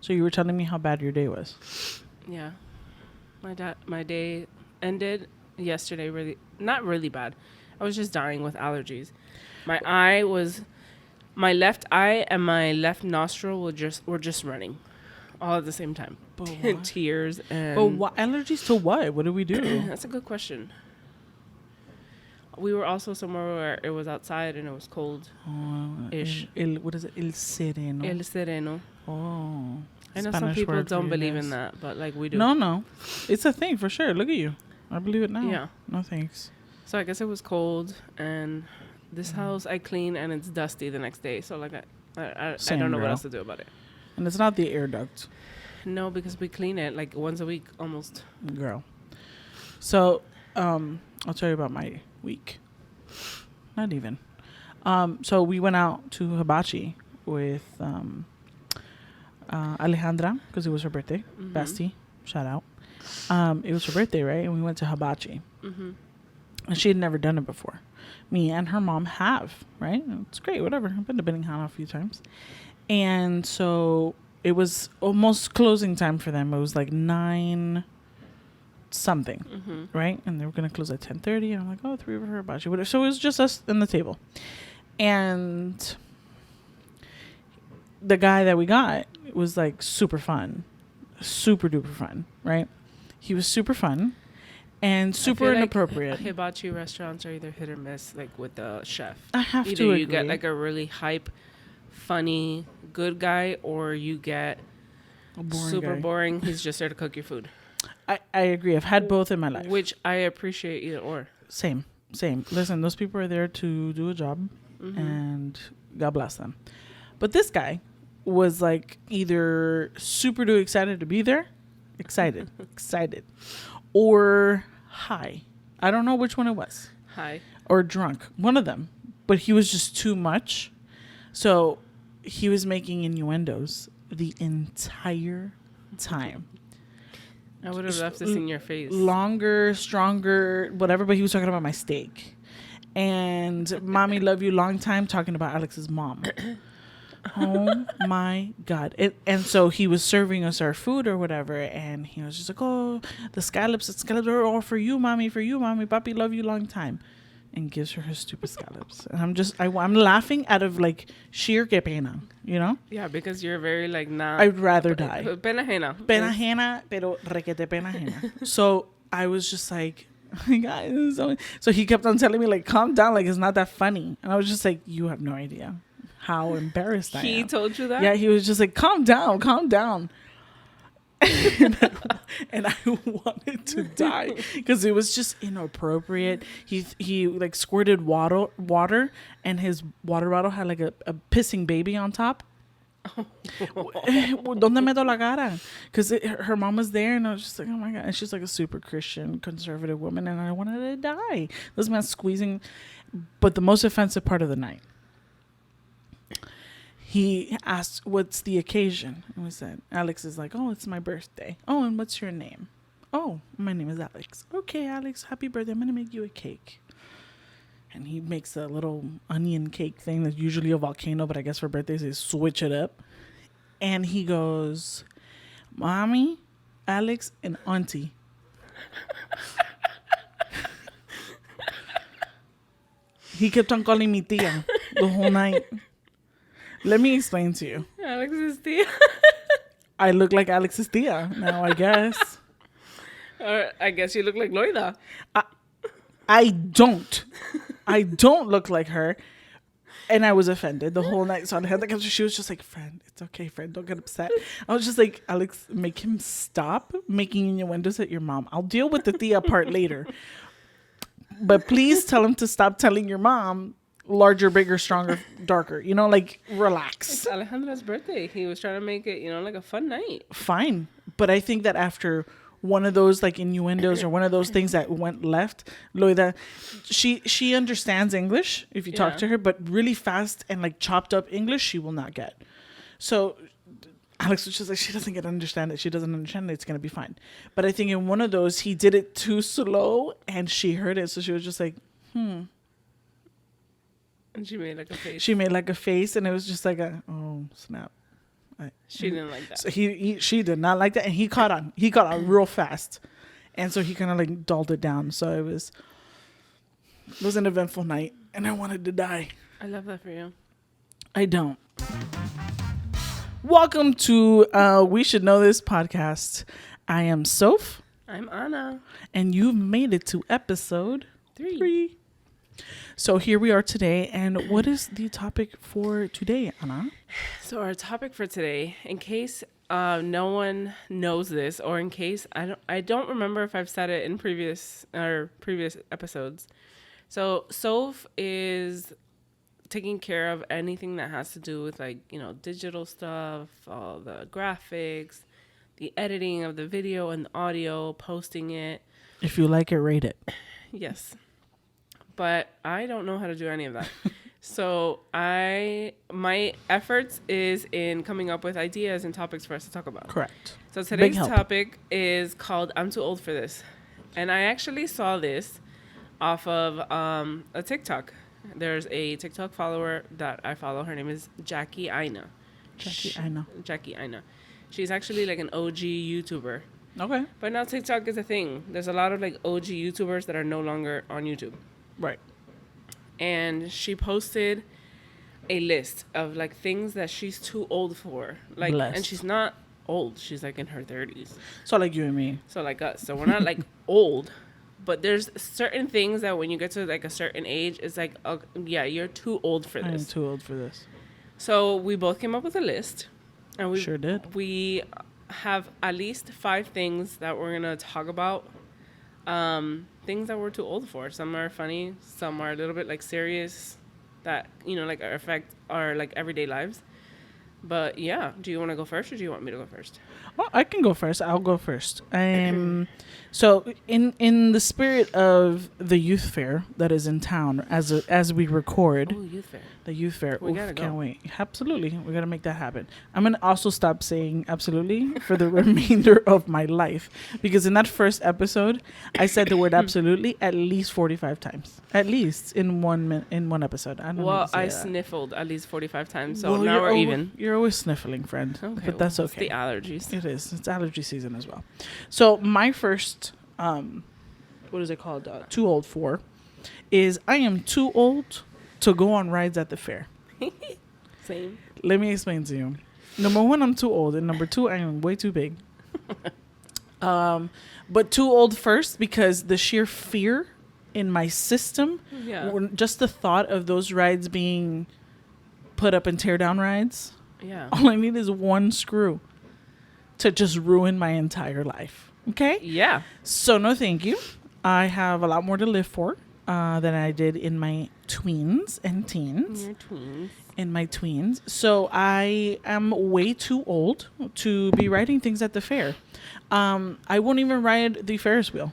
So you were telling me how bad your day was. Yeah. My day ended yesterday really not really bad. I was just dying with allergies. My left eye and my left nostril were just running all at the same time. But what? Tears and But what allergies to what? What do we do? That's a good question. We were also somewhere where it was outside and it was cold. Ish. What is it? El sereno. El sereno. Oh. I know Spanish some people word for don't you believe guys. in that, but like we do. No. It's a thing for sure. Look at you. I believe it now. Yeah. No thanks. So I guess it was cold, and this house I clean and it's dusty the next day. So like I Same, don't know girl. what else to do about it. And it's not the air duct, No, because we clean it like once a week almost. girl. So, I'll tell you about my week. Not even. So we went out to Hibachi with Alejandra because it was her birthday. Mm-hmm. Bestie, shout out. It was her birthday, right? And we went to Hibachi. Mm-hmm. And she had never done it before. Me and her mom have, right? It's great, whatever. I've been to Benihana a few times. And so it was almost closing time for them. It was like 9 something, right? And they were going to close at 10:30. And I'm like, oh, 3 of her hibachi. Whatever. So it was just us in the table. And the guy that we got was like super fun. Super duper fun, right? He was super fun. And super inappropriate. Like hibachi restaurants are either hit or miss, like with the chef. I have either to agree. You get like a really hype, funny, good guy, or you get A boring super guy. boring. He's just there to cook your food. I agree. I've had both in my life. Which I appreciate either or. Same. Listen, those people are there to do a job, and God bless them. But this guy was like either super duper excited to be there, excited, or high. I don't know which one it was. High. Or drunk. One of them. But he was just too much. So he was making innuendos the entire time. I would have left this in your face. Longer, stronger, whatever. But he was talking about my steak. And mommy love you long time, talking about Alex's mom. Oh my God. And so he was serving us our food or whatever, and he was just like, oh, the scallops are all for you, mommy, papi love you long time, and gives her stupid scallops. And I'm laughing out of like sheer que pena, you know? Yeah, because you're very like not. I'd rather die. Pena ajena. Pena ajena, pero requete pena ajena. So I was just like, oh my God. So he kept on telling me like, calm down, like it's not that funny. And I was just like, you have no idea how embarrassed I am. He told you that? Yeah, he was just like, calm down. and I wanted to die because it was just inappropriate. He like squirted water, and his water bottle had like a pissing baby on top. ¿Dónde meto la cara? Because her mom was there, and I was just like, oh my God. And she's like a super Christian, conservative woman, and I wanted to die. This man squeezing. But the most offensive part of the night, he asked, what's the occasion? And we said, Alex is like, oh, it's my birthday. Oh, and what's your name? Oh, my name is Alex. Okay, Alex, happy birthday. I'm going to make you a cake. And he makes a little onion cake thing that's usually a volcano, but I guess for birthdays they switch it up. And he goes, Mommy, Alex, and Auntie. He kept on calling me tia the whole night. Let me explain to you. Alex's tia. I look like Alex's tia now, I guess. Or I guess you look like Loida. I don't look like her. And I was offended the whole night. So she was just like, friend, it's okay, friend. Don't get upset. I was just like, Alex, make him stop making innuendos at your mom. I'll deal with the tia part later. But please tell him to stop telling your mom larger, bigger, stronger, darker. You know, like, relax. It's Alejandra's birthday. He was trying to make it, like a fun night. Fine. But I think that after one of those like innuendos or one of those things that went left, Loida, she understands English if you talk to her, but really fast and like chopped up English she will not get. So Alex was just like, she doesn't understand it. She doesn't understand it. It's going to be fine. But I think in one of those, he did it too slow and she heard it. So she was just like, And she made like a face. She made like a face and it was just like oh, snap. She didn't like that. So she did not like that, and he caught on. He caught on real fast, and so he kind of like dulled it down. So it was an eventful night, and I wanted to die. I love that for you. I don't. Welcome to We Should Know This podcast. I am Soph. I'm Anna. And you've made it to episode 3. So here we are today. And what is the topic for today, Anna? So our topic for today, in case no one knows this, or in case I don't remember if I've said it in previous episodes. So Soph is taking care of anything that has to do with, like, you know, digital stuff, all the graphics, the editing of the video and the audio, posting it. If you like it, rate it. Yes. But I don't know how to do any of that. So my efforts is in coming up with ideas and topics for us to talk about. Correct. So today's topic is called I'm Too Old for This. And I actually saw this off of a TikTok. There's a TikTok follower that I follow. Her name is Jackie Aina. Jackie Aina. She's actually like an OG YouTuber. Okay. But now TikTok is a thing. There's a lot of like OG YouTubers that are no longer on YouTube. Right. And she posted a list of like things that she's too old for. Like, and she's not old. She's like in her 30s. So like you and me. So like us. So we're not like old. But there's certain things that when you get to like a certain age, it's like, yeah, you're too old for this. I'm too old for this. So we both came up with a list. And we sure did. We have at least 5 things that we're going to talk about. Things that we're too old for. Some are funny. Some are a little bit like serious that, you know, like affect our like everyday lives. But yeah, do you want to go first or do you want me to go first? Well, I can go first. I'll go first. So in the spirit of the youth fair that is in town as we record. Oh, youth fair. The youth fair. We gotta go. Can't wait. Absolutely. We got to make that happen. I'm going to also stop saying absolutely for the remainder of my life. Because in that first episode, I said the word absolutely at least 45 times. At least in one episode. I sniffled at least 45 times. So now we're even. You're always sniffling, friend. Okay, but that's okay. It's the allergies. It is. It's allergy season as well. So my first, what is it called? Too old for, is I am too old to go on rides at the fair. Same. Let me explain to you. Number 1, I'm too old, and number 2, I am way too big. But too old first because the sheer fear in my system, just the thought of those rides being put up and tear down rides. Yeah. All I need is one screw to just ruin my entire life. Okay? Yeah. So no thank you. I have a lot more to live for than I did in my tweens and teens. Your tweens. In my tweens. So I am way too old to be riding things at the fair. I won't even ride the Ferris wheel.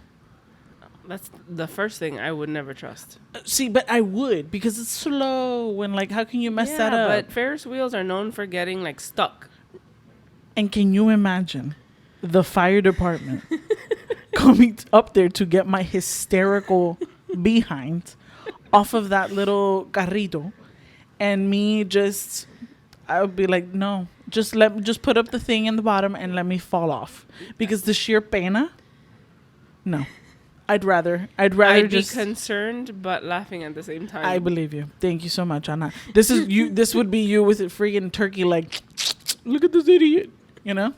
That's the first thing I would never trust. See, but I would because it's slow and like how can you mess that up? But Ferris wheels are known for getting like stuck. And can you imagine the fire department coming up there to get my hysterical behind off of that little carrito and me just, I would be like, no, just put up the thing in the bottom and let me fall off because the sheer pena, no. I'd rather I'd just be concerned but laughing at the same time. I believe you. Thank you so much, Anna. This is you. This would be you with a freaking turkey. Like, look at this idiot. You know,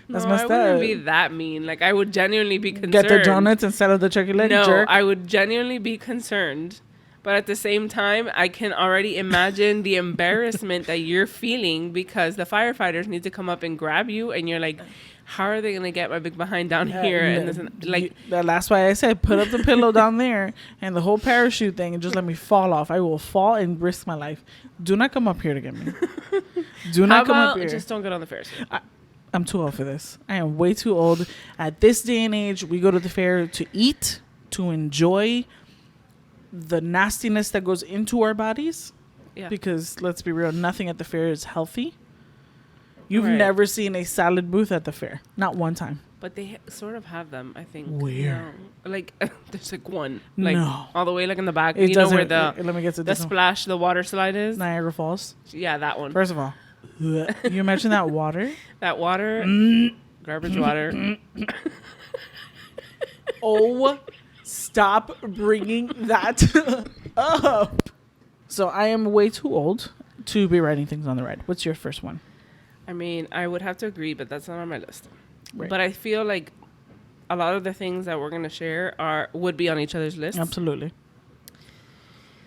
that's I wouldn't be that mean. Like, I would genuinely be concerned. Get the donuts instead of the turkey leg. No, jerk. I would genuinely be concerned. But at the same time, I can already imagine the embarrassment that you're feeling because the firefighters need to come up and grab you, and you're like, how are they gonna get my big behind down here? And like, that's why I said put up the pillow down there and the whole parachute thing, and just let me fall off. I will fall and risk my life. Do not come up here to get me. Do not come up here. Just don't get on the Ferris wheel. I'm too old for this. I am way too old. At this day and age, we go to the fair to eat, to enjoy the nastiness that goes into our bodies. Yeah. Because let's be real, nothing at the fair is healthy. You've never seen a salad booth at the fair. Not one time. But they sort of have them, I think. Where? No. Like, there's like one. Like, no. All the way like in the back. It you know where the let me get to the splash, the water slide is? Niagara Falls. Yeah, that one. First of all, You imagine that water? That water, garbage water. Oh, stop bringing that up. So I am way too old to be writing things on the ride. What's your first one? I mean, I would have to agree, but that's not on my list. Right. But I feel like a lot of the things that we're gonna share would be on each other's list. Absolutely.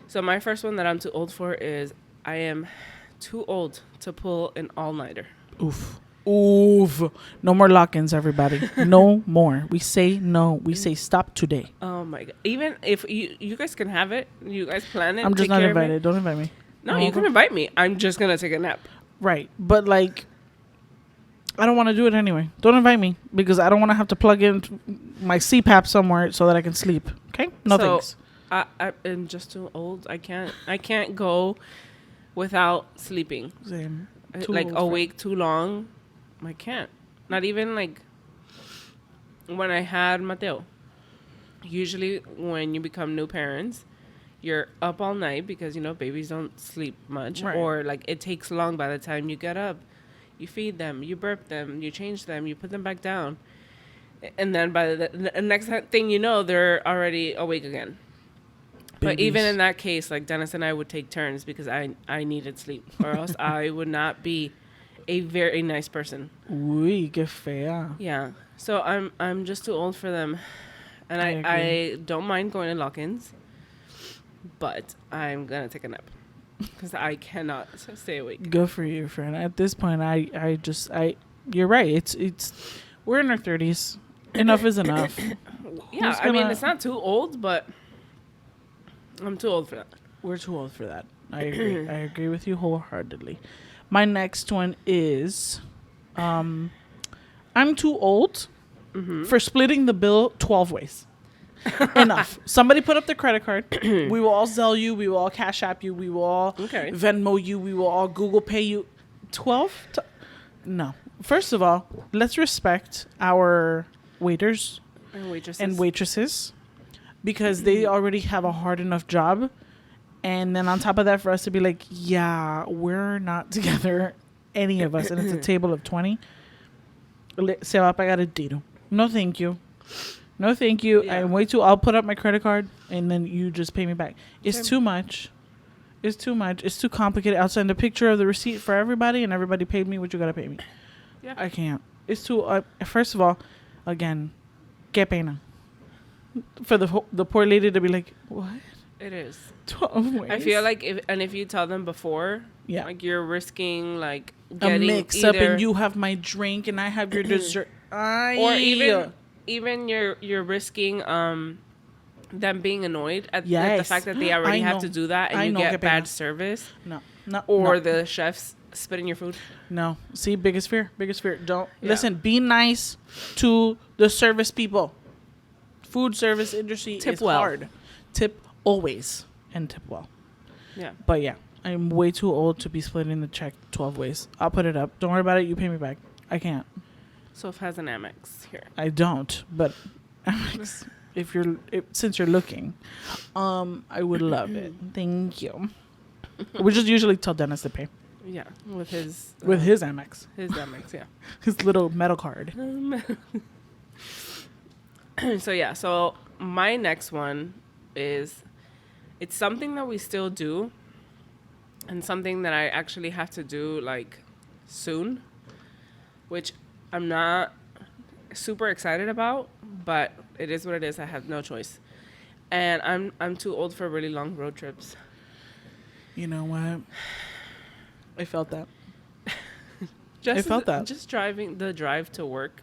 So my first one that I'm too old for is I am too old to pull an all-nighter. Oof. Oof. No more lock-ins, everybody. No more. We say no. We say stop today. Oh my god! Even if you guys can have it, you guys plan it. I'm just take not care of it. invited. Don't invite me. No, you can invite me. I'm just gonna take a nap. Right. But like, I don't want to do it anyway. Don't invite me because I don't want to have to plug in my CPAP somewhere so that I can sleep. Okay? No So, thanks. I am just too old. I can't go without sleeping. Same. Like awake too long. I can't. Not even like when I had Mateo. Usually when you become new parents, you're up all night because, babies don't sleep much. Right. Or like it takes long by the time you get up. You feed them, you burp them, you change them, you put them back down. And then by the next thing you know, they're already awake again. But even in that case, like Dennis and I would take turns because I needed sleep, or else I would not be a very nice person. Uy, qué fea. Yeah. So I'm just too old for them, and I don't mind going to lock-ins, but I'm gonna take a nap because I cannot stay awake. Good for you, friend. At this point, you're right. It's we're in our 30s. Enough is enough. Yeah, I mean it's not too old, but I'm too old for that. We're too old for that. I agree. I agree with you wholeheartedly. My next one is, I'm too old for splitting the bill 12 ways. Enough. Somebody put up the credit card. We will all Zelle you. We will all Cash App you. We will all Venmo you. We will all Google Pay you. 12? No. First of all, let's respect our waiters and waitresses because they already have a hard enough job. And then on top of that, for us to be like, yeah, we're not together, any of us, and it's a table of 20, se va a pagar el tiro. No, thank you. No, thank you. Yeah. I'm way too. I'll put up my credit card, and then you just pay me back. It's too much. It's too much. It's too complicated. I'll send a picture of the receipt for everybody, and everybody paid me what you gotta pay me. Yeah. I can't. It's too. First of all, again, qué pena. For the poor lady to be like, what? It is. 12 ways. I feel like if you tell them before, like you're risking like getting a mix up, and you have my drink and I have your dessert, or even you're risking them being annoyed at the fact that they already have to do that, and you get bad service. No, or the chefs spit in your food. No, see, biggest fear. Don't listen. Be nice to the service people. Food service industry is hard. Tip always. And tip well. Yeah. But yeah, I'm way too old to be splitting the check 12 ways. I'll put it up. Don't worry about it. You pay me back. I can't. Soph has an Amex here. I don't, but Amex, since you're looking, I would love it. Thank you. We just usually tell Dennis to pay. Yeah, with his Amex. His Amex, yeah. His little metal card. So my next one is, it's something that we still do, and something that I actually have to do like soon, which I'm not super excited about, but it is what it is. I have no choice, and I'm too old for really long road trips. You know what? I felt that. Just driving the drive to work,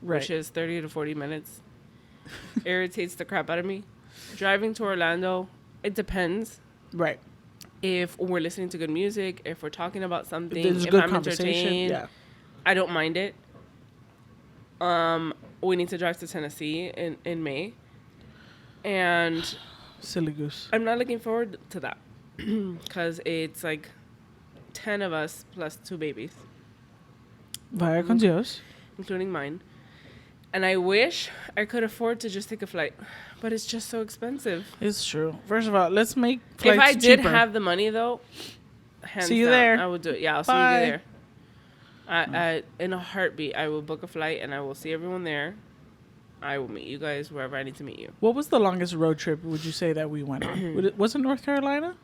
which is 30 to 40 minutes, irritates the crap out of me. Driving to Orlando, it depends. Right. If we're listening to good music, if we're talking about something, if good I'm entertained, I don't mind it. We need to drive to Tennessee in May. And silly goose. I'm not looking forward to that because it's like 10 of us plus 2 babies. Vaya con Dios. Including mine. And I wish I could afford to just take a flight, but it's just so expensive. It's true. First of all, let's make flights cheaper. If I did cheaper. have the money, though, Hands See you down, there. I will do it. Yeah, I'll Bye. see you there. I in a heartbeat, I will book a flight and I will see everyone there. I will meet you guys wherever I need to meet you. What was the longest road trip would you say that we went on? Was it North Carolina?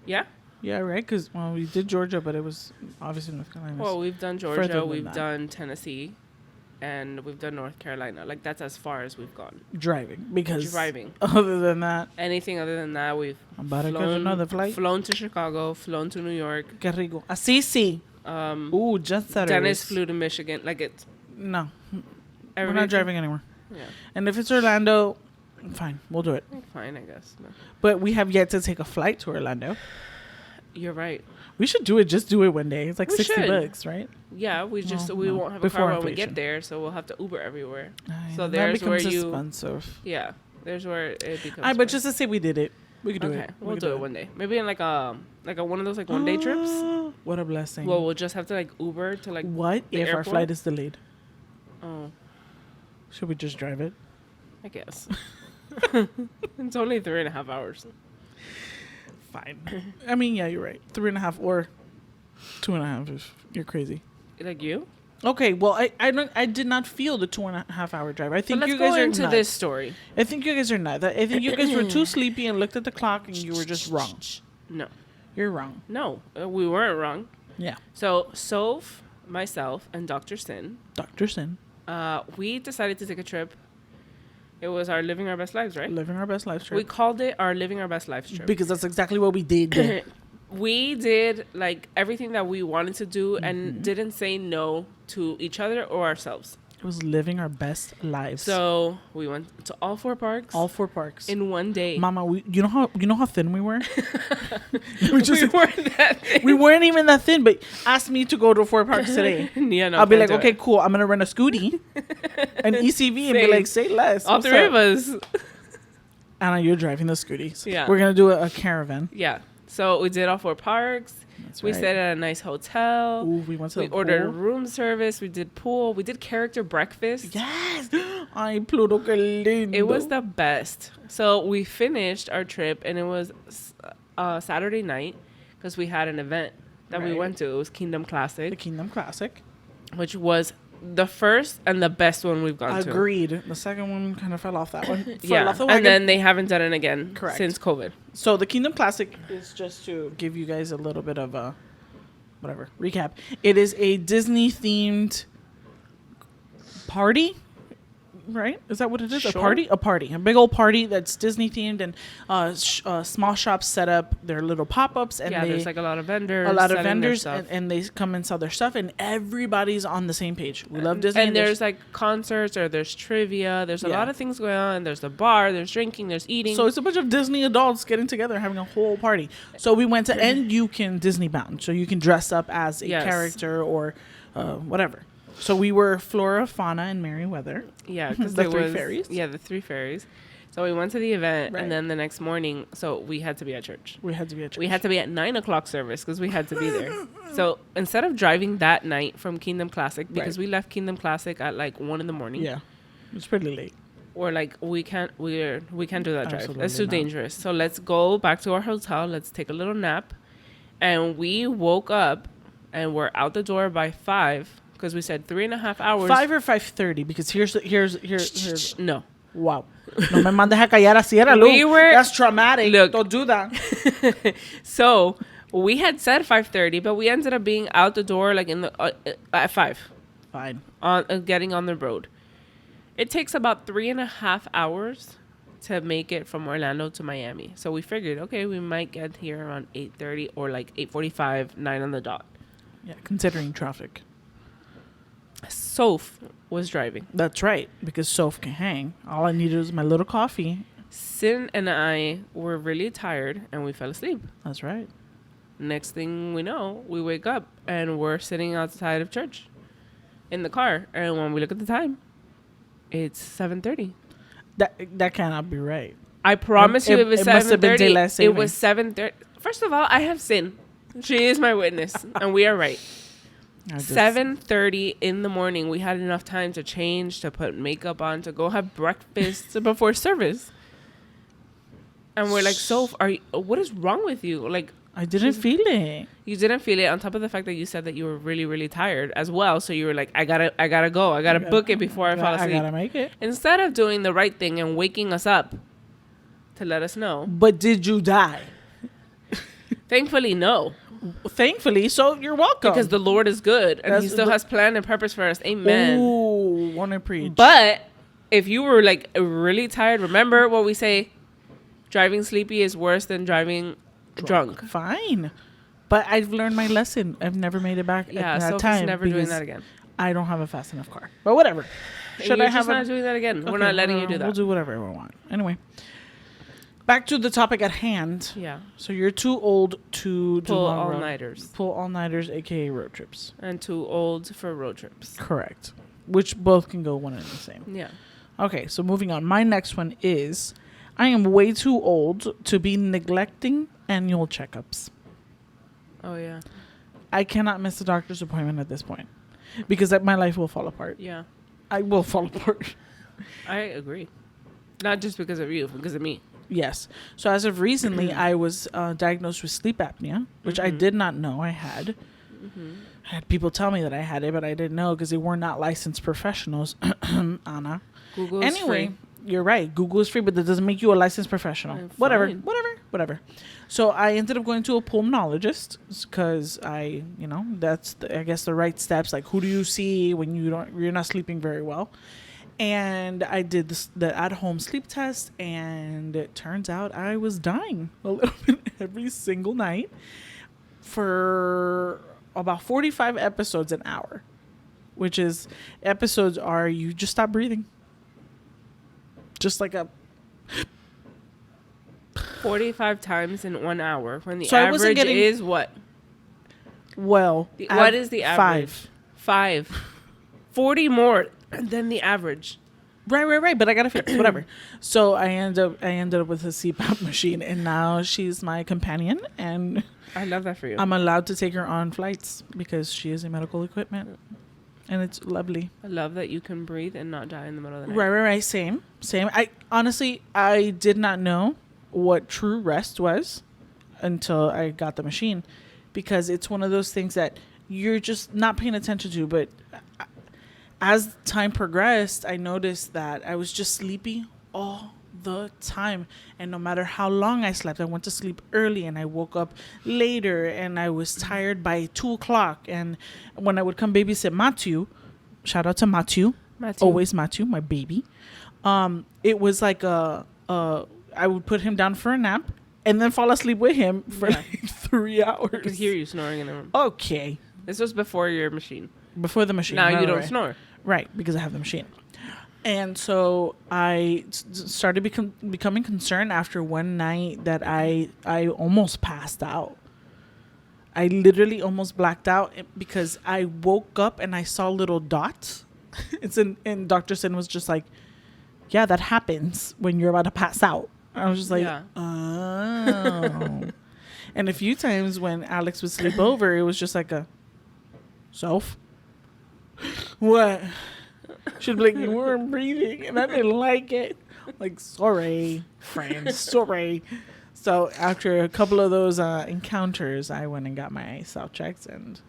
Yeah. Yeah, right. Because we did Georgia, but it was obviously North Carolina. Well, we've done further Georgia, than we've that. done Tennessee, and we've done North Carolina. Like that's as far as we've gone. Driving, because Driving. other than that, Anything other than that, we've I'm about to get another flight. flown to Chicago, flown to New York. Qué rico. Así sí. Ooh, just that. Dennis flew to Michigan. Like it's No, we're everything. not driving anywhere. Yeah, And if it's Orlando, fine, we'll do it. fine, I guess. No. But we have yet to take a flight to Orlando. You're right. We should do it. Just do it one day. It's like We $60, should. right? Yeah, we just Well, we no. won't have a Before car when we inflation. get there, so we'll have to Uber everywhere. So that there's where becomes you. expensive. Yeah, there's where it becomes. But just to say we did it, we could do okay, it. we'll do it one day. Maybe in like a one of those like one day trips. What a blessing. Well, we'll just have to like Uber to like. What the if our airport? flight is delayed? Oh, Should we just drive it? I guess. It's only 3.5 hours. Fine. I mean, yeah, you're right. 3.5 or 2.5 if you're crazy. Like you? Okay, well, I did not feel the 2.5 hour drive. I think But let's you guys go are into nuts. this story. I think you guys are nuts. I think you guys were too sleepy and looked at the clock and you were just wrong. No, You're wrong. no, we weren't wrong. Yeah. So Soph, myself, and Dr. Sin, Dr. Sin. we decided to take a trip. It was our Living Our Best Lives, right? Living our best life trip. We called it our Living Our Best Lives trip. Because that's exactly what we did. We did like everything that we wanted to do Mm-hmm. and didn't say no to each other or ourselves. It was living our best lives. So we went to all 4 parks all 4 parks. in one day. Mama, you know how thin we were? we weren't that thin. We weren't even that thin, but asked me to go to 4 parks today. Yeah, no, I'll be can't like, do okay, it. cool. I'm gonna rent a scooty, an ECV, and be Same. like, say less. All What's 3 up? of us. Anna, you're driving the scooty. So Yeah. we're gonna do a caravan. Yeah. So we did all 4 parks. That's We right. stayed at a nice hotel. Ooh, we went to We the ordered pool. room service. We did pool. We did character breakfast. Yes. Ay, Pluto, qué lindo. It was the best. So we finished our trip, and it was Saturday night because we had an event that we Right. went to. It was Kingdom the Classic, Kingdom Classic. which was the first and the best one we've gone to. Agreed. The second one kind of fell off that one. Fell Yeah, off the wagon. and then they haven't done it again Correct. since COVID. So the Kingdom Classic is just to give you guys a little bit of a whatever recap. It is a Disney themed party, right? Is that what it is? Sure. A party, a big old party that's Disney themed, and small shops set up their little pop ups, and Yeah, they there's like a lot of vendors. a lot of selling their vendors, stuff. and they come and sell their stuff, and everybody's on the same page. We love Disney, And there's like concerts or there's trivia. There's a Yeah. lot of things going on. There's the bar. There's drinking. There's eating. so it's a bunch of Disney adults getting together, having a whole party. So we went to, and you can Disney bound, so you can dress up as a Yes. character or whatever. So we were Flora, Fauna, and Merryweather. yeah, because the 3 fairies. Yeah, the 3 fairies. So we went to the event, Right. and then the next morning, so we had to be at church. We had to be at church. We had to be at 9:00 service because we had to be there. So instead of driving that night from Kingdom Classic, because Right. we left Kingdom Classic at like 1 a.m. Yeah, it's pretty late. Or like we can't do that drive. Absolutely That's too not. dangerous. So let's go back to our hotel. Let's take a little nap, and we woke up and we're out the door by 5 because we said 3.5 hours. 5 or 5:30, because here's No. wow. No me mandes a callar así, era We Lou. were- That's traumatic. Look. Don't do that. So we had said 5:30, but we ended up being out the door like in the at 5 Fine. on getting on the road. It takes about 3.5 hours to make it from Orlando to Miami. So we figured, okay, we might get here around 8:30 or like 8:45, 9 on the dot. Yeah, considering traffic. Soph was driving. That's right, because Soph can hang. All I needed was my little coffee. Sin and I were really tired and we fell asleep. That's right. Next thing we know, we wake up and we're sitting outside of church in the car. And when we look at the time, it's 7:30. That cannot be right. I promise you it was it must have been 7:30. daylight It saving. was 7:30. First of all, I have Sin. She is my witness and we are right. 7:30 in the morning. We had enough time to change, to put makeup on, to go have breakfast before service. And we're like, Soph, what is wrong with you? Like, I didn't feel it. You didn't feel it, on top of the fact that you said that you were really, really tired as well. So you were like, I gotta go. I gotta book it before I fall asleep. I gotta make it. Instead of doing the right thing and waking us up to let us know. But did you die? Thankfully, no. Thankfully, so you're welcome. Because the Lord is good and He still has plan and purpose for us. Amen. Ooh, wanna preach. But if you were like really tired, remember what we say: driving sleepy is worse than driving drunk. Fine. But I've learned my lesson. I've never made it back at that time. Never doing that again. I don't have a fast enough car. But whatever. Should I have not doing that again? Okay, we're not letting you do that. We'll do whatever we want. Anyway. Back to the topic at hand. Yeah. So you're too old to do pull long road. all-nighters. Pull all-nighters, aka road trips. And too old for road trips. Correct. Which both can go one and the same. Yeah. Okay, so moving on. My next one is I am way too old to be neglecting annual checkups. Oh, yeah. I cannot miss a doctor's appointment at this point because my life will fall apart. Yeah. I will fall apart. I agree. Not just because of you, because of me. Yes. So as of recently, I was diagnosed with sleep apnea, which I did not know I had. I had people tell me that I had it, but I didn't know because they were not licensed professionals. Anna. Google is free. You're right. Google is free, but that doesn't make you a licensed professional. Whatever. So I ended up going to a pulmonologist because that's I guess the right steps. Like, who do you see when you're not sleeping very well? And I did the at-home sleep test, and it turns out I was dying a little bit every single night for about 45 episodes an hour, which is episodes are you just stop breathing. Just like a 45 times in 1 hour when the so average is what? Well, what is the average? 5. 40 more than the average. Right. But I gotta fix whatever. So I ended up with a CPAP machine, and now she's my companion, and I love that for you. I'm allowed to take her on flights because she is a medical equipment, and it's lovely. I love that you can breathe and not die in the middle of the night. Right. Same. I honestly did not know what true rest was until I got the machine, because it's one of those things that you're just not paying attention to, but as time progressed, I noticed that I was just sleepy all the time. And no matter how long I slept, I went to sleep early and I woke up later and I was tired by 2 o'clock. And when I would come babysit Matthew, shout out to Matthew. Always Matthew, my baby. It was like I would put him down for a nap and then fall asleep with him for like 3 hours. I could hear you snoring in the room. Okay. This was before your machine. Before the machine. Now you don't snore. Right, because I have the machine. And so I started becoming concerned after one night that I almost passed out. I literally almost blacked out because I woke up and I saw little dots. And Dr. Sin was just like, yeah, that happens when you're about to pass out. I was just like, oh. And a few times when Alex would sleep over, it was just like a, Soph? What? She'd be like, you weren't breathing, and I didn't like it. Like, sorry, friends, sorry. So after a couple of those encounters, I went and got myself checked, and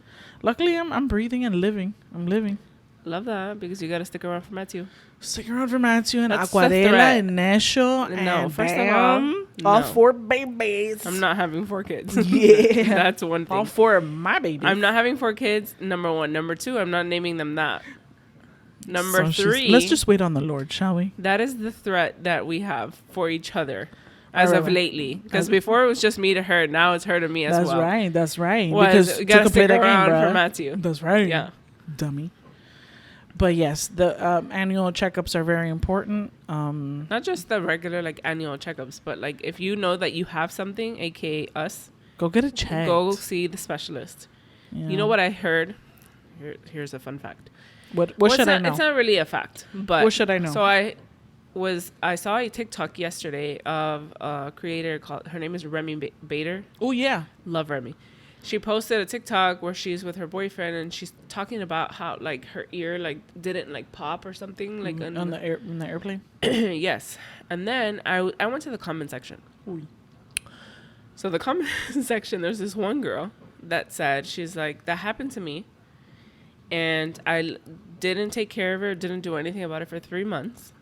luckily I'm breathing and living. I'm living. Love that, because you got to stick around for Matthew. Stick around for Matthew and That's Aquarela and Nesho. No, and first bam, of all, all no. 4 babies. I'm not having 4 kids. Yeah. That's one thing. All 4 of my babies. I'm not having 4 kids, number 1. Number 2, I'm not naming them that. Number 3. Let's just wait on the Lord, shall we? That is the threat that we have for each other as of lately. Because before it was just me to her. Now it's her to me as well. That's right. Because you got to stick around for Matthew. That's right. Yeah. Dummy. But yes, the annual checkups are very important. Not just the regular like annual checkups, but like if you know that you have something, aka us, go get it checked. Go see the specialist. Yeah. You know what I heard? Here's a fun fact. What should I know? It's not really a fact, but what should I know? So I saw a TikTok yesterday of a creator called, her name is Remy Bader. Oh yeah, love Remy. She posted a TikTok where she's with her boyfriend and she's talking about how like her ear like didn't like pop or something like in the airplane. Yes, and then I went to the comment section. Ooh. So the comment section, there's this one girl that said, she's like, that happened to me. And I didn't take care of her, didn't do anything about it for 3 months.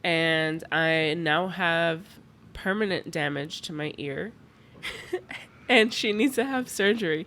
And I now have permanent damage to my ear. And she needs to have surgery.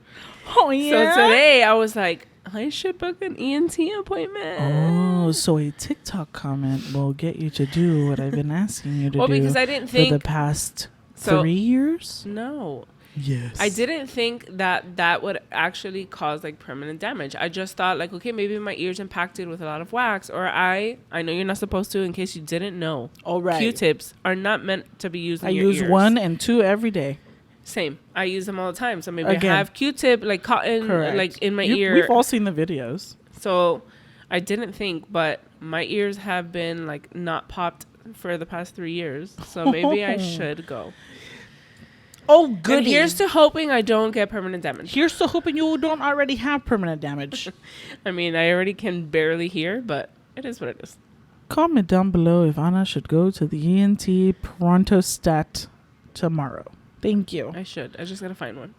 Oh, yeah. So today I was like, I should book an ENT appointment. Oh, so a TikTok comment will get you to do what I've been asking you to Well, do because I didn't think for the past 3 years? No. Yes. I didn't think that would actually cause like permanent damage. I just thought like, okay, maybe my ear's impacted with a lot of wax, or I know you're not supposed to, in case you didn't know. All right. Q-tips are not meant to be used in I your use ears. 1 and 2 every day. Same. I use them all the time. So maybe Again. I have Q-tip like cotton Correct. like in my ear. We've all seen the videos. So I didn't think, but my ears have been like not popped for the past 3 years. So maybe I should go. Oh, goody. And here's to hoping I don't get permanent damage. Here's to hoping you don't already have permanent damage. I mean, I already can barely hear, but it is what it is. Comment down below if Anna should go to the ENT pronto stat tomorrow. Thank you. I should. I just gotta find one.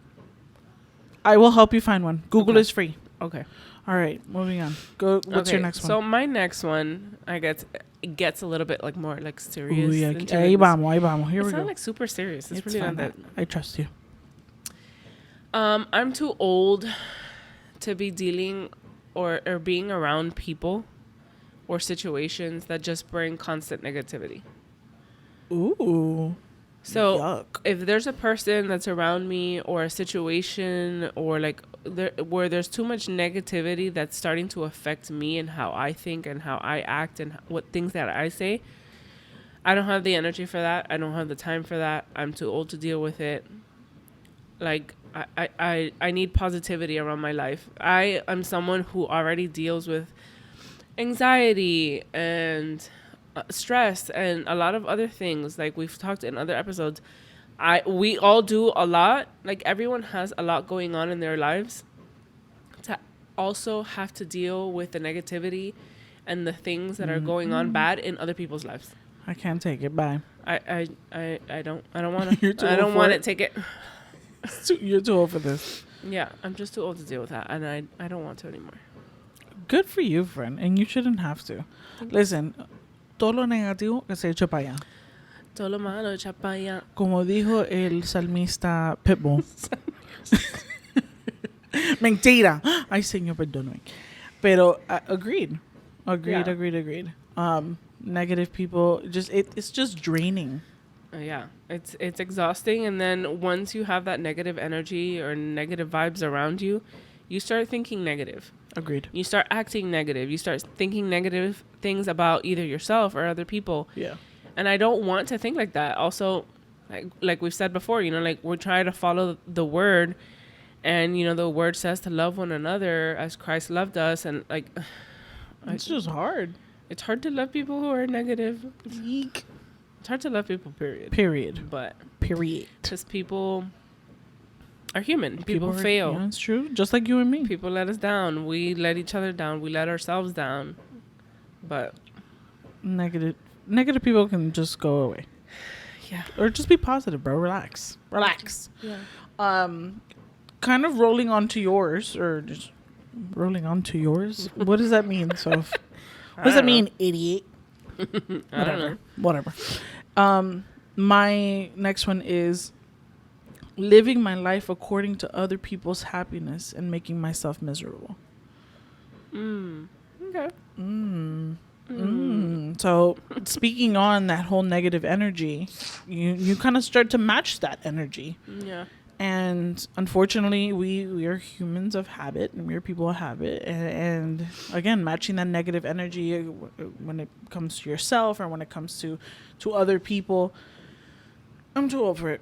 I will help you find one. Google Okay. is free. Okay. All right, moving on. Go. What's your next one? So my next one, I guess, it gets a little bit like more like serious. Ooh, yeah. into Ahí it. vamos, ahí vamos. Here It's we not go. like super serious. It's really fine. not that. I trust you. I'm too old to be dealing or being around people or situations that just bring constant negativity. Ooh. So Yuck. if there's a person that's around me or a situation or like where there's too much negativity that's starting to affect me and how I think and how I act and what things that I say, I don't have the energy for that. I don't have the time for that. I'm too old to deal with it. Like I need positivity around my life. I am someone who already deals with anxiety and stress and a lot of other things, like we've talked in other episodes. We all do a lot. Like everyone has a lot going on in their lives. To also have to deal with the negativity and the things that are going on bad in other people's lives. I can't take it. Bye. I don't want You're to. too I old don't for want it? to take it. You're too old for this. Yeah, I'm just too old to deal with that, and I don't want to anymore. Good for you, friend. And you shouldn't have to. Listen, todo lo negativo que se eche para allá. Todo lo malo, chapaya. Como dijo el salmista Pitbull. Mentira. Ay, señor, perdóname. Pero agreed. Agreed. Negative people, it's just draining. Yeah, it's exhausting, and then once you have that negative energy or negative vibes around you, you start thinking negative. Agreed. You start acting negative. You start thinking negative things about either yourself or other people. Yeah. And I don't want to think like that. Also, like we've said before, like we're trying to follow the word, and the word says to love one another as Christ loved us, and like It's just hard. it's hard to love people who are negative. Eek. It's hard to love people, period. But Period. just people are human. People fail. Yeah, it's true. Just like you and me. People let us down. We let each other down. We let ourselves down. But Negative people can just go away. yeah. Or just be positive, bro. Relax. Yeah. Kind of rolling onto yours, or just rolling onto yours. What does that mean? So, what does that mean, idiot? I don't know. Whatever. My next one is living my life according to other people's happiness and making myself miserable. Okay. So speaking on that whole negative energy, you kind of start to match that energy. Yeah. And unfortunately, we are humans of habit, and we're people of habit. And again, matching that negative energy when it comes to yourself or when it comes to other people. I'm too old for it.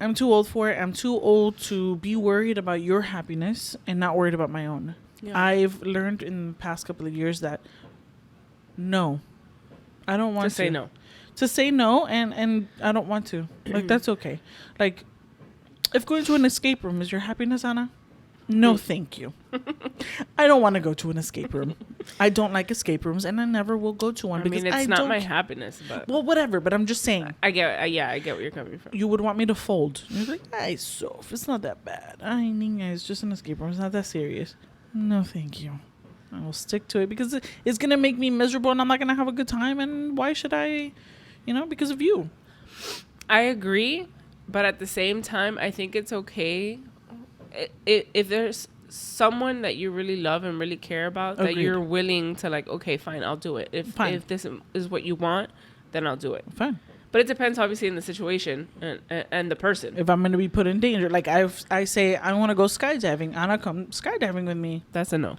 I'm too old to be worried about your happiness and not worried about my own. Yeah. I've learned in the past couple of years that no, I don't want to say no. To say no, and I don't want to. Like, that's okay. Like, if going to an escape room is your happiness, Anna, No, thank you. I don't want to go to an escape room. I don't like escape rooms, and I never will go to one I because mean, it's I not don't. my happiness, but Well, whatever. But I'm just saying. I get. Yeah, I get where you're coming from. You would want me to fold. You're like, "Ay, Soph, it's not that bad. Ay, niña, it's just an escape room. It's not that serious." No, thank you. I will stick to it because it's gonna make me miserable, and I'm not gonna have a good time. And why should I? Because of you. I agree, but at the same time, I think it's okay if there's someone that you really love and really care about that Agreed. you're willing to like, okay, fine, I'll do it. If this is what you want, then I'll do it. Fine. But it depends, obviously, in the situation and the person. If I'm gonna be put in danger, like I say, I want to go skydiving. Anna, come skydiving with me. That's a no.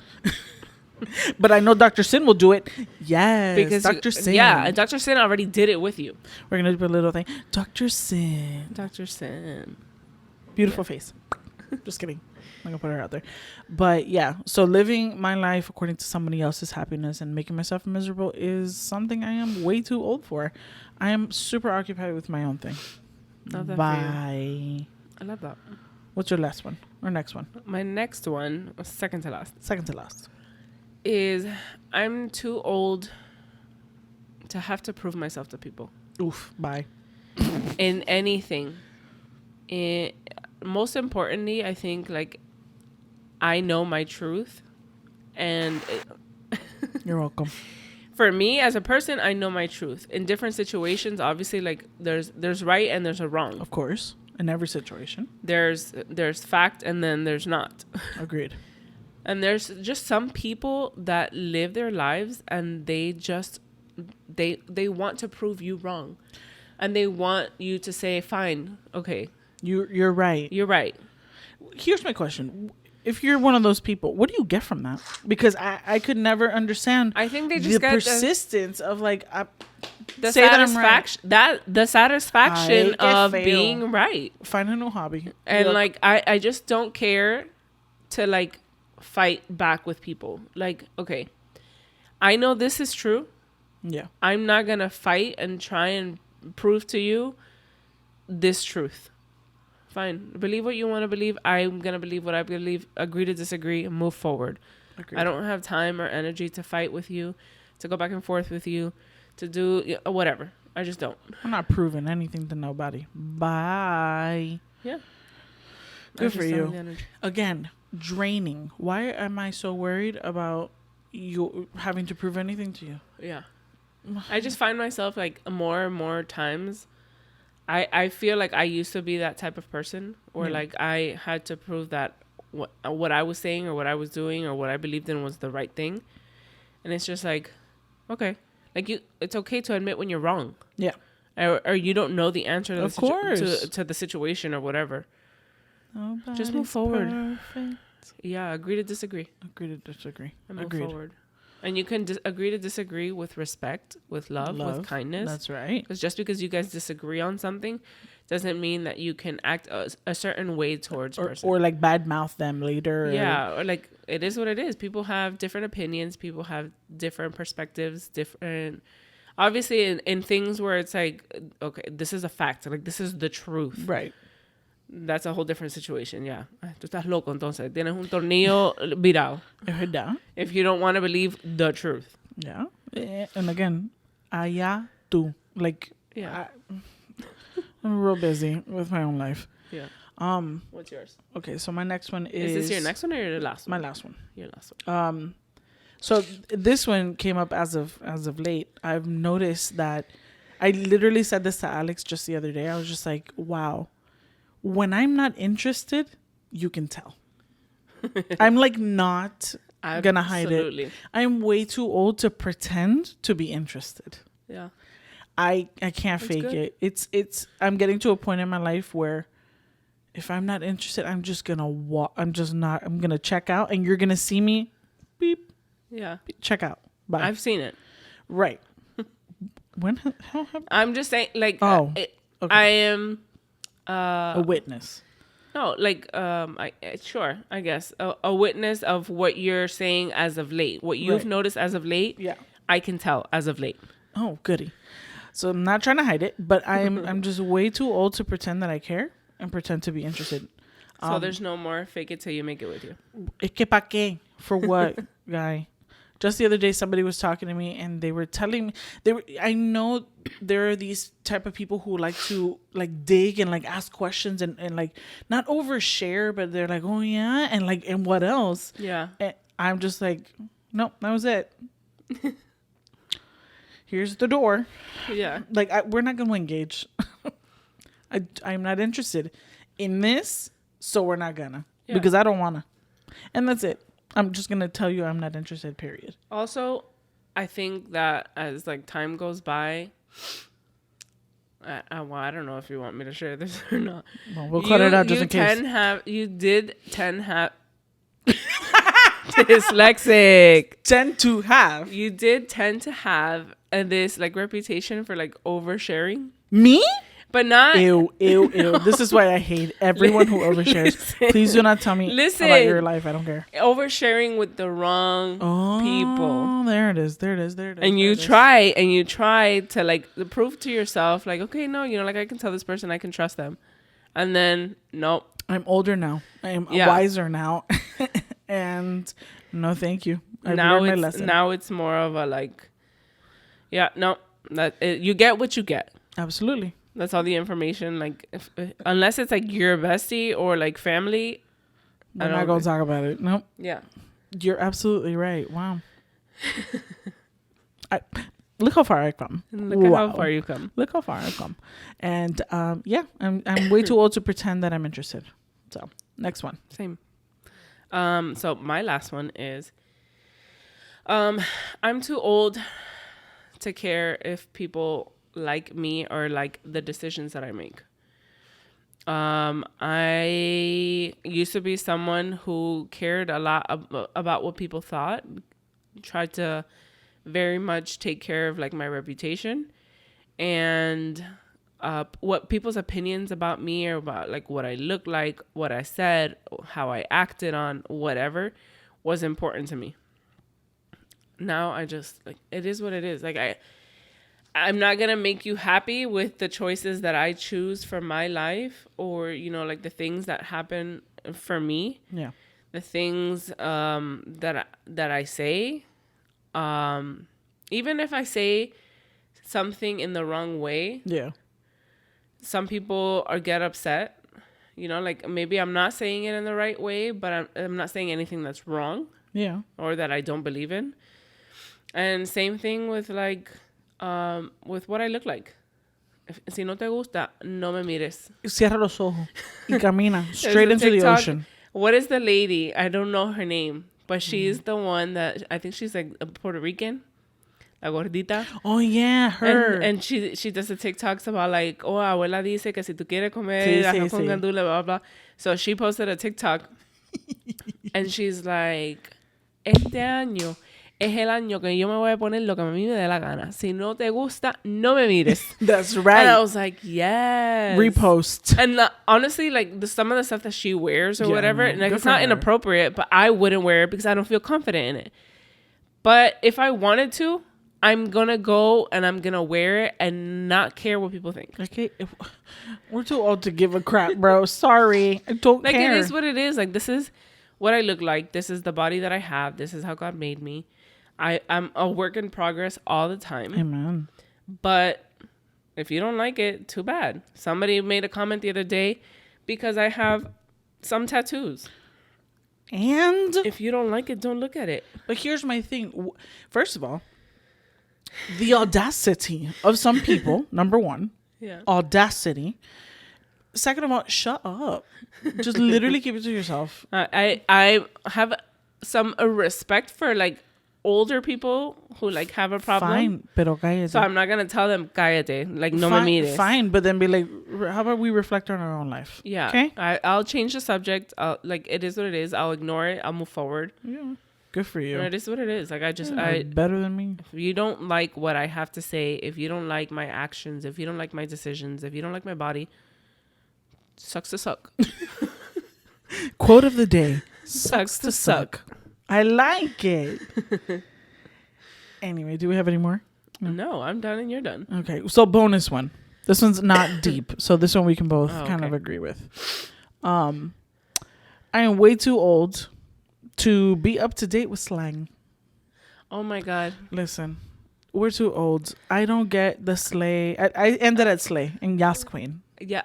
But I know Dr. Sin will do it. Yes, Because Dr. Sin. Yeah, and Dr. Sin already did it with you. We're gonna do a little thing. Dr. Sin. Dr. Sin. Beautiful face. Just kidding. I'm gonna put her out there. But yeah, so living my life according to somebody else's happiness and making myself miserable is something I am way too old for. I am super occupied with my own thing. Love that for Bye. you. I love that. What's your last one or next one? My next one, second to last, Second to last. is I'm too old to have to prove myself to people. Oof. Bye. In anything. Most importantly, I think, like, I know my truth. And You're welcome. for me, as a person, I know my truth. In different situations, obviously, like, there's right and there's a wrong. Of course. In every situation. There's fact and then there's not. Agreed. And there's just some people that live their lives and they just they want to prove you wrong. And they want you to say, fine, okay. You're right. You're right. Here's my question. If you're one of those people, what do you get from that? Because I could never understand I think they just the get persistence of like the say that I'm right. satisfaction I of fail. being right. Find a new hobby. And Look, like I just don't care to like fight back with people. Like, okay, I know this is true. yeah. I'm not gonna fight and try and prove to you this truth. Fine. Believe what you want to believe. I'm going to believe what I believe. Agree to disagree and move forward. Agreed. I don't have time or energy to fight with you, to go back and forth with you, to do whatever. I just don't. I'm not proving anything to nobody. Bye. Yeah. Good for you. Again, draining. Why am I so worried about you having to prove anything to you? Yeah. I just find myself like more and more times I feel like I used to be that type of person where like I had to prove that what I was saying or what I was doing or what I believed in was the right thing. And it's just like, okay, like it's okay to admit when you're wrong. Yeah. Or you don't know the answer to, Of course. to the situation or whatever. Nobody's Just move forward. perfect. Yeah, agree to disagree. Agree to disagree. And move Agreed. forward. And you can agree to disagree with respect, with love, with kindness. That's right. Because just because you guys disagree on something doesn't mean that you can act a certain way towards person. Or like badmouth them later. Yeah, or like it is what it is. People have different opinions. People have different perspectives. Different, obviously, in things where it's like, okay, this is a fact. Like this is the truth. Right. That's a whole different situation. Yeah, tú estás loco. Entonces tienes un tornillo virado. Yeah. If you don't want to believe the truth. Yeah. And again, allá tú. Like, Yeah. I'm real busy with my own life. Yeah. What's yours? Okay, so my next one is Is this your next one or your last one? my last one. Your last one. So this one came up as of late. I've noticed that I literally said this to Alex just the other day. I was just like, wow. When I'm not interested, you can tell. I'm like not gonna hide it. I'm way too old to pretend to be interested. Yeah. I can't fake it. It's I'm getting to a point in my life where if I'm not interested, I'm just gonna walk. I'm gonna check out, and you're gonna see me beep. Yeah. Check out. Bye. I've seen it. Right. When? How? I'm just saying, like, Okay. I am A witness. No, like, sure, I guess a witness of what you're saying as of late, what you've noticed as of late. Yeah, I can tell as of late. Oh, goody. So I'm not trying to hide it, but I'm just way too old to pretend that I care and pretend to be interested. So there's no more fake it till you make it with you. Es que pa' qué? For what, guy? Just the other day, somebody was talking to me, and they were telling me I know there are these type of people who like to like dig and like ask questions and like not overshare, but they're like, oh yeah, and like, and what else? Yeah. And I'm just like, nope, that was it. Here's the door. Yeah. Like we're not gonna engage. I'm not interested in this, so we're not gonna because I don't wanna, and that's it. I'm just gonna tell you I'm not interested. Period. Also, I think that as like time goes by, well, I don't know if you want me to share this or not. Well, we'll cut it out just in case. You did have dyslexic. You did tend to have this like reputation for like oversharing. Me? But not... Ew. This is why I hate everyone who overshares. Please do not tell me about your life. I don't care. Oversharing with the wrong people. Oh, there it is. And you try to like prove to yourself like, okay, no, like I can tell this person I can trust them. And then, nope. I'm older now. I am wiser now. And no, thank you. I've learned my lesson. Now it's more of a like, you get what you get. Absolutely. That's all the information. Like, unless it's like your bestie or like family, I'm not gonna talk about it. Nope. Yeah, you're absolutely right. Wow. Look how far I've come. Look at how far you come. Look how far I've come. And I'm way too old to pretend that I'm interested. So next one. Same. So my last one is, I'm too old to care if people like me or like the decisions that I make. I used to be someone who cared a lot about what people thought, tried to very much take care of like my reputation and what people's opinions about me or about like what I look like, what I said, how I acted on whatever was important to me. Now I just like, it is what it is. Like I'm not going to make you happy with the choices that I choose for my life or, like the things that happen for me. Yeah. The things that I say. Even if I say something in the wrong way. Yeah. Some people get upset. Like maybe I'm not saying it in the right way, but I'm not saying anything that's wrong. Yeah. Or that I don't believe in. And same thing with like... with what I look like. Si no te gusta, no me mires. Cierra los ojos y camina straight into the ocean. What is the lady? I don't know her name, but she's the one that I think she's like a Puerto Rican, la gordita. Oh yeah, her. And she does the TikToks about like, oh, abuela dice que si tú quieres comer arroz con gandules, blah blah. So she posted a TikTok, and she's like, este año es el año que yo me voy a poner lo que a mí me dé la gana. Si no te gusta, no me mires. That's right. And I was like, yes. Repost. And honestly, like some of the stuff that she wears or whatever, and like, it's not inappropriate, but I wouldn't wear it because I don't feel confident in it. But if I wanted to, I'm going to go and I'm going to wear it and not care what people think. Okay. We're too old to give a crap, bro. Sorry. I don't care. Like, it is what it is. Like, this is what I look like. This is the body that I have. This is how God made me. I'm a work in progress all the time. Amen. But if you don't like it, too bad. Somebody made a comment the other day because I have some tattoos. And if you don't like it, don't look at it. But here's my thing. First of all, the audacity of some people, number one. Yeah. Audacity. Second of all, shut up. Just literally keep it to yourself. I have some respect for like older people who like have a problem. Fine, pero cállate. So I'm not gonna tell them cállate, like no me mires. Fine, but then be like, how about we reflect on our own life? Yeah. Okay. I'll change the subject. Like it is what it is. I'll ignore it. I'll move forward. Yeah. Good for you. And it is what it is. Like I better than me. If you don't like what I have to say, if you don't like my actions, if you don't like my decisions, if you don't like my body, sucks to suck. Quote of the day: sucks to suck. I like it. Anyway, do we have any more? No, I'm done and you're done. Okay, so bonus one. This one's not deep, so this one we can both kind of agree with. I am way too old to be up to date with slang. Oh my God. Listen, we're too old. I don't get the slay. I ended at slay and Yas Queen. Yeah.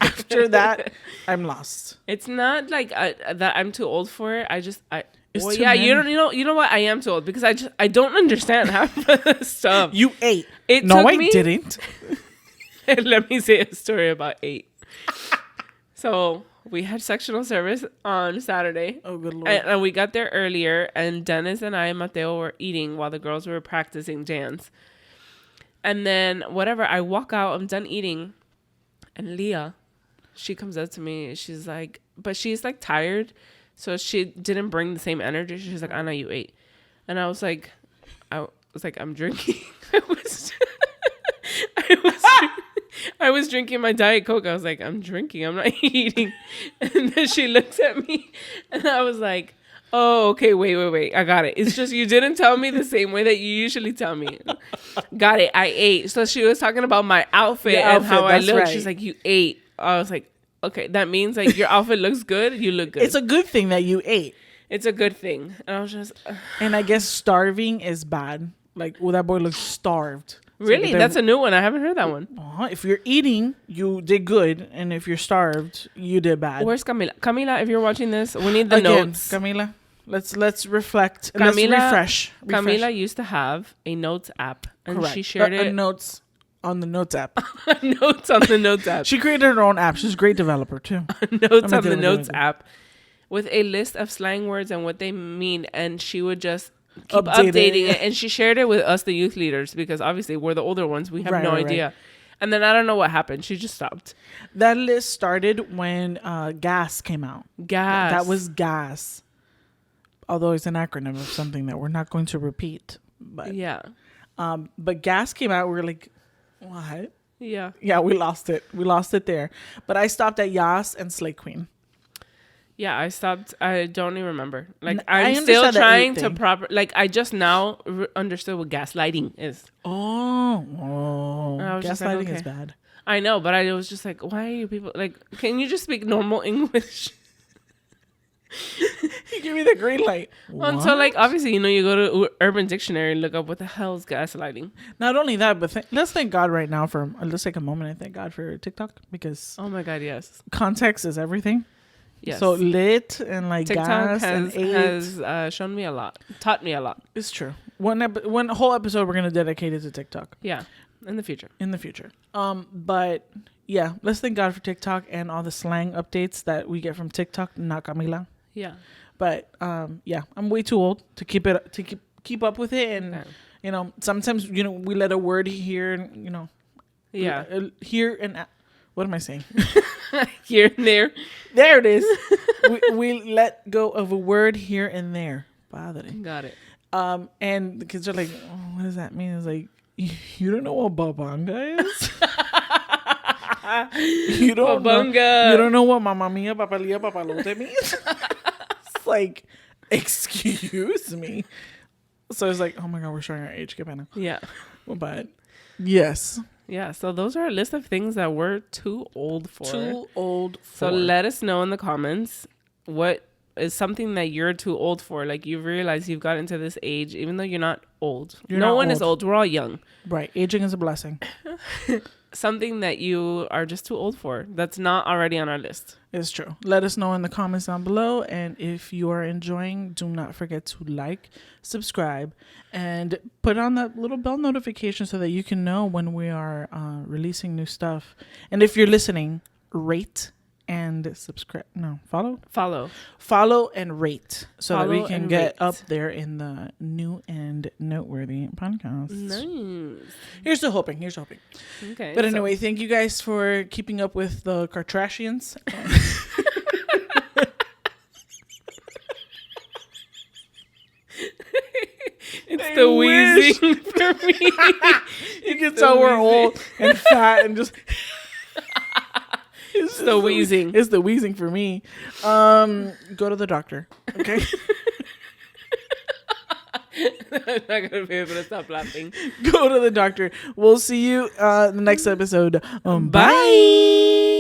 After that, I'm lost. It's not like that I'm too old for it. It's well, too yeah, many. you know what? I am too old because I don't understand half of the stuff. You ate. It No, took I me- didn't. Let me say a story about 8. So we had sectional service on Saturday. Oh, good Lord. And we got there earlier, and Dennis and I and Mateo were eating while the girls were practicing dance. And then whatever, I walk out, I'm done eating, and Leah, she comes up to me. She's like, but she's like tired, so she didn't bring the same energy. She's like, Anna, you ate, and I was like, I'm drinking. I was drinking my Diet Coke. I was like, I'm drinking. I'm not eating. And then she looks at me, and I was like, oh, okay, wait. I got it. It's just you didn't tell me the same way that you usually tell me. Got it. I ate. So she was talking about my outfit and how I look. Right. She's like, you ate. I was like, okay, that means like your outfit looks good. You look good. It's a good thing that you ate. It's a good thing. And I was just... And I guess starving is bad. Like, well, that boy looks starved. Really? So that's a new one. I haven't heard that one. If you're eating, you did good. And if you're starved, you did bad. Where's Camila? Camila, if you're watching this, we need the notes. Camila, let's reflect. Camila, let's refresh. Camila used to have a notes app. And Correct. She shared it. Notes on the Notes app. Notes on the Notes app. She created her own app. She's a great developer, too. Notes on the Notes app with a list of slang words and what they mean. And she would just... keep updating it. And she shared it with us, the youth leaders, because obviously we're the older ones. We have no idea. Right. And then I don't know what happened. She just stopped. That list started when gas came out. Gas. That was gas. Although it's an acronym of something that we're not going to repeat. But yeah. But gas came out. We were like, what? Yeah. Yeah, we lost it. We lost it there. But I stopped at Yas and Slay Queen. Yeah, I stopped. I don't even remember. Like, I'm still trying to I just now understood what gaslighting is. Oh. Gaslighting is bad. I know, but I was just like, why are you people like? Can you just speak normal English? You give me the green light. Until like obviously, you go to Urban Dictionary and look up what the hell is gaslighting. Not only that, but let's thank God right now for. Let's take a moment and thank God for TikTok because. Oh my God! Yes. Context is everything. Yes. So lit and like TikTok gas has shown me a lot, taught me a lot. It's true. One whole episode we're gonna dedicate it to TikTok. Yeah, in the future. But yeah, let's thank God for TikTok and all the slang updates that we get from TikTok. Not Camila. Yeah. But yeah, I'm way too old to keep up with it, and sometimes we let a word here, yeah, here and. What am I saying? Here and there. There it is. we let go of a word here and there. Padre. Got it. And the kids are like, oh, what does that mean? It's like, you don't know what babanga is? You don't know what mamma mia, papalia, papalote means? It's like, excuse me. So it's like, oh my God, we're showing our age. Qué pena. Yeah. But yes. Yeah, so those are a list of things that we're too old for. So let us know in the comments what is something that you're too old for. Like you realize you've gotten to this age, even though you're not old. No one is old. We're all young. Right. Aging is a blessing. Something that you are just too old for that's not already on our list. It's true. Let us know in the comments down below. And if you are enjoying, do not forget to like, subscribe, and put on that little bell notification so that you can know when we are releasing new stuff. And if you're listening, rate and subscribe. No, follow and rate so that we can get up there in the new and noteworthy podcast. Nice. Here's to hoping. Okay. But anyway, thank you guys for keeping up with the Kardashians. It's the wheezing for me. You can tell we're old and fat and just... It's the wheezing. It's the wheezing for me. Go to the doctor, okay? I'm not going to be able to stop laughing. Go to the doctor. We'll see you the next episode. Bye.